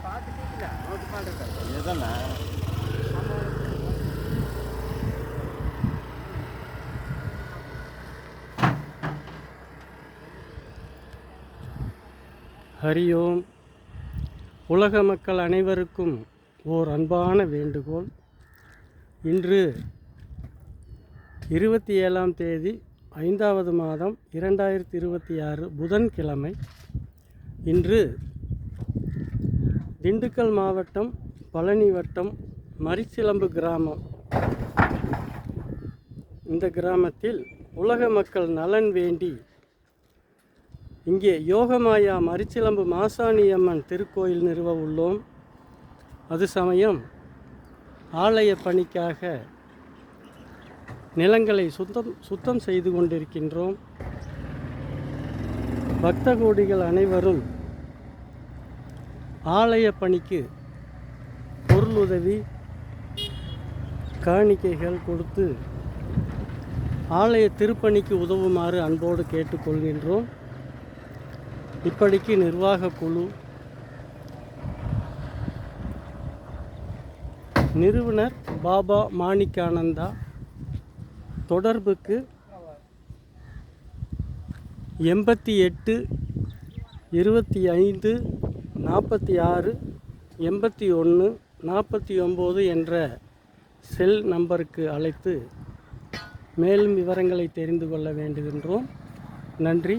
ஹரி ஓம். உலக மக்கள் அனைவருக்கும் ஓர் அன்பான வேண்டுகோள். இன்று 27ஆம் தேதி 5வது மாதம் 2026 புதன்கிழமை. இன்று திண்டுக்கல் மாவட்டம் பழனி வட்டம் மரிச்சிலம்பு கிராமம். இந்த கிராமத்தில் உலக மக்கள் நலன் வேண்டி இங்கே யோகமாயா மரிச்சிலம்பு மாசாணி அம்மன் திருக்கோயில் நிறுவ உள்ளோம். அது சமயம் ஆலய பணிக்காக நிலங்களை சுத்தம் செய்து கொண்டிருக்கின்றோம். பக்த கோடிகள் அனைவரும் ஆலய பணிக்கு பொருளுதவி காணிக்கைகள் கொடுத்து ஆலய திருப்பணிக்கு உதவுமாறு அன்போடு கேட்டுக்கொள்கின்றோம். இப்படிக்கு நிர்வாக குழு, நிறுவனர் பாபா மாணிக்கானந்தா. தொடர்புக்கு 88 25 46 81 49 என்ற செல் நம்பருக்கு அழைத்து மேலும் விவரங்களை தெரிந்து கொள்ள வேண்டுகின்றோம். நன்றி.